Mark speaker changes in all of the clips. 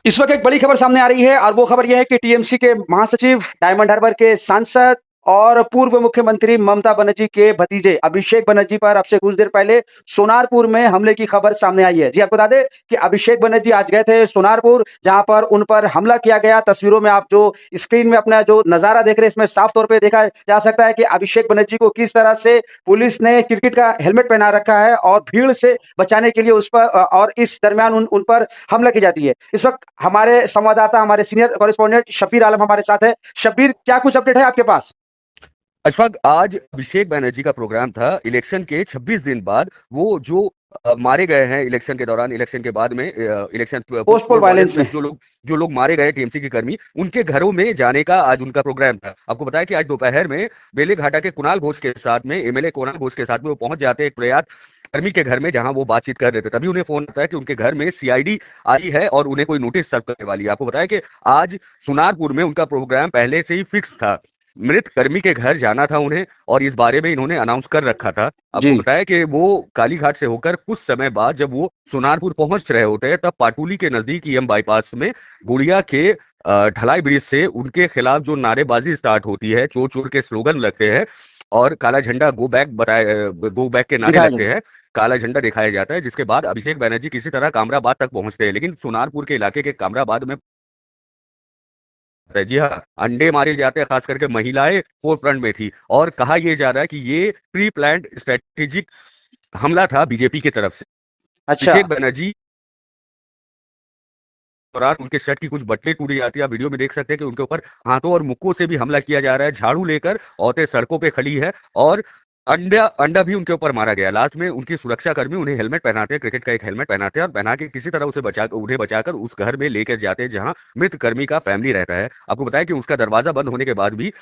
Speaker 1: इस वक्त एक बड़ी खबर सामने आ रही है और वो खबर यह है कि टीएमसी के महासचिव, डायमंड हार्बर के सांसद और पूर्व मुख्यमंत्री ममता बनर्जी के भतीजे अभिषेक बनर्जी पर अब से कुछ देर पहले सोनारपुर में हमले की खबर सामने आई है। जी आपको बता दें कि अभिषेक बनर्जी आज गए थे सोनारपुर, जहां पर उन पर हमला किया गया। तस्वीरों में आप जो स्क्रीन में अपना जो नजारा देख रहे हैं, इसमें साफ तौर पर देखा जा सकता है कि अभिषेक बनर्जी को किस तरह से पुलिस ने क्रिकेट का हेलमेट पहना रखा है और भीड़ से बचाने के लिए उस पर और इस दरमियान उन पर हमला की जाती है। इस वक्त हमारे संवाददाता, हमारे सीनियर कॉरेस्पॉन्डेंट शब्बीर आलम हमारे साथ है। शब्बीर, क्या कुछ अपडेट है आपके पास?
Speaker 2: अशफाक, आज अभिषेक बनर्जी का प्रोग्राम था। इलेक्शन के 26 दिन बाद वो जो मारे गए हैं इलेक्शन के दौरान, इलेक्शन के बाद में, इलेक्शन
Speaker 1: पोस्ट पोल
Speaker 2: पोल वायलेंस
Speaker 1: वायलेंस
Speaker 2: में
Speaker 1: में।
Speaker 2: जो लोग मारे गए टीएमसी के कर्मी, उनके घरों में जाने का आज उनका प्रोग्राम था। आपको बताया कि आज दोपहर में बेलेघाटा के कुणाल घोष के साथ में, एमएलए कुणाल घोष के साथ में वो पहुंच जाते हैं एक प्रयात कर्मी के घर में, जहां वो बातचीत कर रहे थे। तभी उन्हें फोन आता है कि उनके घर में सीआईडी आई है और उन्हें कोई नोटिस सर्व करने वाली है। आपको बताया कि आज सुनारपुर में उनका प्रोग्राम पहले से ही फिक्स था। मृत कर्मी के घर जाना था उन्हें और इस बारे में इन्होंने अनाउंस कर रखा था। आपको
Speaker 1: जी।
Speaker 2: बताया कि वो कालीघाट से होकर कुछ समय बाद जब वो सोनारपुर पहुंच रहे होते हैं, तब पाटुली के नजदीक ईएम बाईपास में गुड़िया के ढलाई ब्रिज से उनके खिलाफ जो नारेबाजी स्टार्ट होती है, चोर चोर के स्लोगन लगते हैं और काला झंडा गो बैक के नारे
Speaker 1: दिखाया
Speaker 2: लगते हैं, काला झंडा दिखाया जाता है, जिसके बाद अभिषेक बनर्जी किसी तरह कामराबाद तक पहुंचते हैं। लेकिन सोनारपुर के इलाके के कामराबाद में, जी हाँ, अंडे मारे जाते हैं, खास करके महिलाएं फोर फ्रंट में थी और कहा यह जा रहा है कि ये प्री प्लान्ड स्ट्रेटेजिक हमला था बीजेपी की तरफ से।
Speaker 1: अच्छा।
Speaker 2: अभिषेक बनर्जी दौरान उनके शर्ट की कुछ बटनें टूटी जाती है। आप वीडियो में देख सकते हैं कि उनके ऊपर हाथों और मुक्कों से भी हमला किया जा रहा है। झाड़ू लेकर औरतें सड़कों पे खड़ी है और अंडा अंडा भी उनके ऊपर मारा गया। लास्ट में उनकी सुरक्षा कर्मी उन्हें हेलमेट पहनाते हैं, क्रिकेट का एक हेलमेट पहनाते हैं और पहना के किसी तरह उन्हें बचाकर उस घर में लेकर जाते हैं जहां मृत कर्मी का फैमिली रहता है। आपको बताया कि उसका दरवाजा बंद होने के बाद भी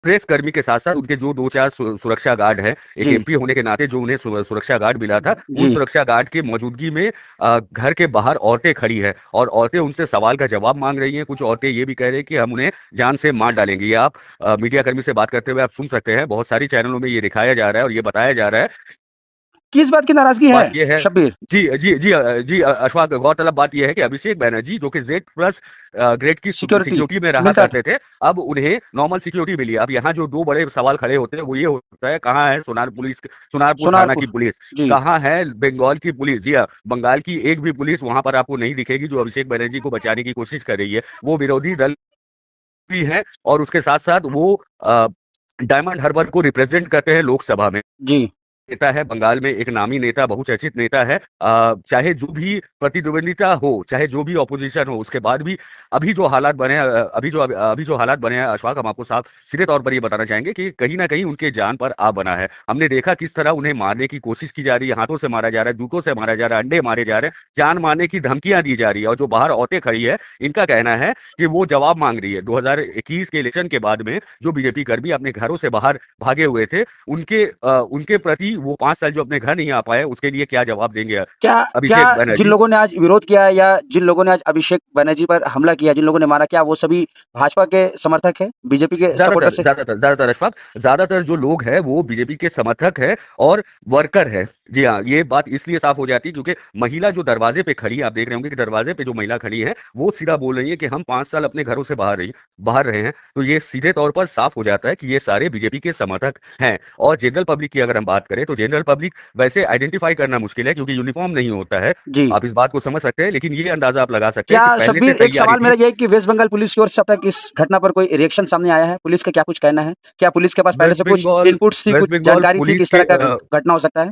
Speaker 2: प्रेस कर्मी के साथ साथ उनके जो दो चार सुरक्षा गार्ड हैं, एक
Speaker 1: जी।
Speaker 2: एमपी होने के नाते जो उन्हें सुरक्षा गार्ड मिला था, उन
Speaker 1: जी।
Speaker 2: सुरक्षा गार्ड की मौजूदगी में घर के बाहर औरतें खड़ी हैं और औरतें उनसे सवाल का जवाब मांग रही हैं। कुछ औरतें ये भी कह रही हैं कि हम उन्हें जान से मार डालेंगे। ये आप मीडिया कर्मी से बात करते हुए आप सुन सकते हैं। बहुत सारी चैनलों में ये दिखाया जा रहा है और ये बताया जा रहा है।
Speaker 1: किस बात की नाराजगी है
Speaker 2: बात ये है,
Speaker 1: शब्बीर?
Speaker 2: जी अशफाक, गौरतलब बात यह है कि अभिषेक बनर्जी जो कि जेड प्लस ग्रेड की
Speaker 1: सिक्योरिटी
Speaker 2: सिक्योरिटी में रहा
Speaker 1: मिलता था।
Speaker 2: करते थे, अब उन्हें नॉर्मल सिक्योरिटी मिली है। अब यहाँ जो दो बड़े सवाल खड़े होते हैं वो ये होता है, कहाँ है सोनारपुर थाना की
Speaker 1: सोनारपुर।
Speaker 2: पुलिस,
Speaker 1: जी।
Speaker 2: कहाँ है बंगाल की पुलिस? जी हाँ, बंगाल की एक भी पुलिस वहां पर आपको नहीं दिखेगी जो अभिषेक बनर्जी को बचाने की कोशिश कर रही है। वो विरोधी दल भी है और उसके साथ साथ वो डायमंड हार्बर को रिप्रेजेंट करते हैं लोकसभा में।
Speaker 1: जी।
Speaker 2: नेता है बंगाल में, एक नामी नेता, बहुचर्चित नेता है। चाहे जो भी प्रतिद्वंदिता हो, चाहे जो भी ऑपोजिशन हो, उसके बाद भी अभी जो हालात बने हैं, अभी जो हालात बने हैं अशफाक, हम आपको साफ सीधे तौर पर ये बताना चाहेंगे कि कहीं ना कहीं उनके जान पर आ बना है। हमने देखा किस तरह उन्हें मारने की कोशिश की जा रही है, हाथों से मारा जा रहा है, जूतों से मारा जा रहा है, अंडे मारे जा रहे हैं, जान मारने की धमकियां दी जा रही है। और जो बाहर औरतें खड़ी है, इनका कहना है कि वो जवाब मांग रही है। 2021 के इलेक्शन के बाद में जो बीजेपी कर्मी अपने घरों से बाहर भागे हुए थे, उनके प्रति वो 5 साल जो अपने घर नहीं आ पाए, उसके लिए क्या जवाब देंगे
Speaker 1: क्या क्या
Speaker 2: अभिषेक
Speaker 1: जिन
Speaker 2: बनर्जी?
Speaker 1: लोगों ने आज विरोध किया है या जिन लोगों ने आज अभिषेक बनर्जी पर हमला किया, जिन लोगों ने मारा, क्या वो सभी भाजपा के समर्थक हैं, बीजेपी के सपोर्टर से?
Speaker 2: ज्यादातर अशफाक, ज्यादातर जो लोग हैं वो बीजेपी के समर्थक है और वर्कर है। जी हाँ, ये बात इसलिए साफ हो जाती है क्योंकि महिला जो दरवाजे पे खड़ी है, आप देख रहे होंगे कि दरवाजे पे जो महिला खड़ी है वो सीधा बोल रही है कि हम 5 साल अपने घरों से बाहर रहे हैं। तो ये सीधे तौर पर साफ हो जाता है कि ये सारे बीजेपी के समर्थक हैं। और जनरल पब्लिक की अगर हम बात करें तो जनरल पब्लिक वैसे आइडेंटिफाई करना मुश्किल है क्योंकि यूनिफॉर्म नहीं होता है।
Speaker 1: जी।
Speaker 2: आप इस बात को समझ सकते हैं, लेकिन ये अंदाजा आप लगा सकते हैं
Speaker 1: क्या
Speaker 2: कि पहले से
Speaker 1: शब्बीर, एक
Speaker 2: तैयारी
Speaker 1: सवाल मेरा
Speaker 2: थी।
Speaker 1: ये है कि वेस्ट बंगाल पुलिस की ओर से अब तक इस घटना पर कोई रिएक्शन सामने आया है? पुलिस का क्या कुछ कहना है? क्या पुलिस के पास पहले
Speaker 2: वेस्ट
Speaker 1: से कुछ
Speaker 2: बंगाल
Speaker 1: इनपुट्स थी, कुछ
Speaker 2: वेस्ट बंगाल
Speaker 1: जानकारी थी
Speaker 2: पुलिस
Speaker 1: किस तरह का घटना हो सकता है?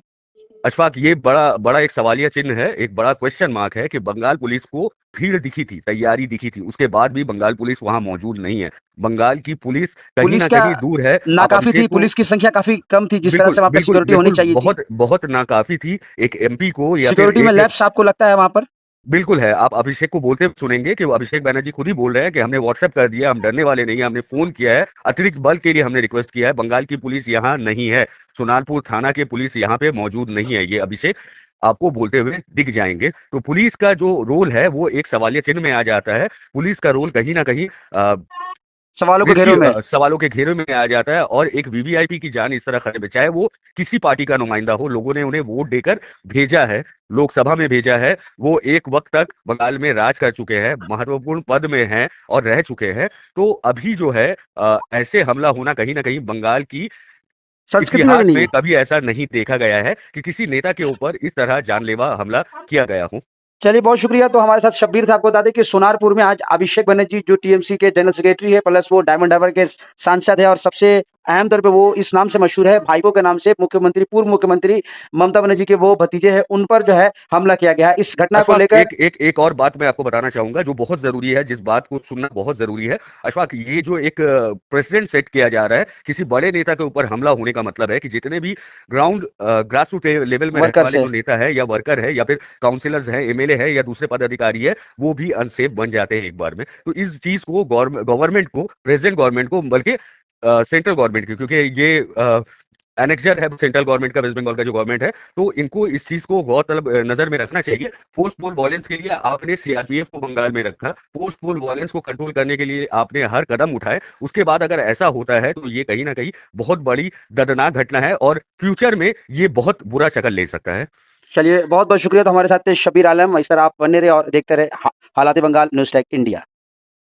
Speaker 2: अशफाक, ये बड़ा बड़ा एक सवालिया चिन्ह है, एक बड़ा क्वेश्चन मार्क है कि बंगाल पुलिस को भीड़ दिखी थी, तैयारी दिखी थी, उसके बाद भी बंगाल पुलिस वहां मौजूद नहीं है। बंगाल की पुलिस कहीं
Speaker 1: पुलिस
Speaker 2: ना
Speaker 1: क्या
Speaker 2: कहीं दूर है। आप
Speaker 1: नाकाफी थी?
Speaker 2: अभिषेक को
Speaker 1: पुलिस की संख्या काफी कम थी जिस तरह
Speaker 2: बिल्कुल
Speaker 1: से वहां पर
Speaker 2: बिल्कुल
Speaker 1: सिक्योरिटी होनी
Speaker 2: बिल्कुल
Speaker 1: चाहिए थी?
Speaker 2: बहुत बहुत नाकाफी थी। एक एमपी को या फिर
Speaker 1: सिक्योरिटी में
Speaker 2: एक,
Speaker 1: लैप्स आपको लगता है वहां पर?
Speaker 2: बिल्कुल है। आप अभिषेक को बोलते सुनेंगे कि वो अभिषेक बनर्जी खुद ही बोल रहे हैं कि हमने व्हाट्सएप कर दिया, हम डरने वाले नहीं है, हमने फोन किया है, अतिरिक्त बल के लिए हमने रिक्वेस्ट किया है, बंगाल की पुलिस यहाँ नहीं है, सोनारपुर थाना के पुलिस यहाँ पे मौजूद नहीं है। ये अभिषेक आपको बोलते हुए दिख जाएंगे। तो पुलिस का जो रोल है वो एक सवालिया चिन्ह में आ जाता है। पुलिस का रोल कहीं ना कहीं
Speaker 1: सवालों के
Speaker 2: रिस्की
Speaker 1: घेरों में।
Speaker 2: सवालों के घेरे में आ जाता है और एक वीवीआईपी की जान इस तरह खतरे में, चाहे वो किसी पार्टी का नुमाइंदा हो, लोगों ने उन्हें वोट देकर भेजा है, लोकसभा में भेजा है, वो एक वक्त तक बंगाल में राज कर चुके हैं, महत्वपूर्ण पद में हैं और रह चुके हैं। तो अभी जो है ऐसे हमला होना कहीं ना कहीं बंगाल की
Speaker 1: संस्कृति में भी
Speaker 2: इतिहास
Speaker 1: नहीं
Speaker 2: में
Speaker 1: है।
Speaker 2: कभी ऐसा नहीं देखा गया है कि किसी नेता के ऊपर इस तरह जानलेवा हमला किया गया हो।
Speaker 1: चलिए बहुत शुक्रिया। तो हमारे साथ शब्बीर था। आपको बता दें कि सोनारपुर में आज अभिषेक बनर्जी जो टीएमसी के जनरल सेक्रेटरी है प्लस वो डायमंड हार्बर के सांसद है और सबसे अहम तौर पे वो इस नाम से मशहूर है, भाईपों के नाम से, मुख्यमंत्री पूर्व मुख्यमंत्री ममता बनर्जी के वो भतीजे हैं, उन पर जो है हमला किया गया है। इस घटना को
Speaker 2: अशफाक,
Speaker 1: लेकर
Speaker 2: एक और बात मैं आपको बताना चाहूंगा जो बहुत जरूरी है, जिस बात को सुनना बहुत जरूरी है। अशफाक, ये जो एक प्रेसिडेंट सेट किया जा रहा है, किसी बड़े नेता के ऊपर हमला होने का मतलब है कि जितने भी ग्राउंड ग्रास रूट लेवल में रहने
Speaker 1: वर्कर
Speaker 2: वाले
Speaker 1: से
Speaker 2: जो नेता है या वर्कर है या फिर काउंसिलर्स हैं, एमएलए है या दूसरे पदाधिकारी है, वो भी अनसेफ बन जाते हैं एक बार में। तो इस चीज को गवर्नमेंट को, प्रेसिडेंट गवर्नमेंट को, बल्कि सेंट्रल गवर्नमेंट की, क्योंकि ये एनेक्सर है सेंट्रल गवर्नमेंट का, वेस्ट बंगाल का जो गवर्नमेंट है, तो इनको इस चीज को गौरतलब नजर में रखना चाहिए। पोस्ट पोल वायलेंस के लिए आपने सीआरपीएफ को बंगाल में रखा, पोस्ट पोल वायलेंस को कंट्रोल करने के लिए आपने हर कदम उठाए, उसके बाद अगर ऐसा होता है तो ये कहीं ना कहीं बहुत बड़ी दर्दनाक घटना है और फ्यूचर में ये बहुत बुरा शक्ल ले सकता है।
Speaker 1: चलिए बहुत बहुत शुक्रिया। तो हमारे साथ थे शब्बीर आलम। इस तरह आप बने रहे और देखते रहे हालात बंगाल न्यूज़ टैग इंडिया।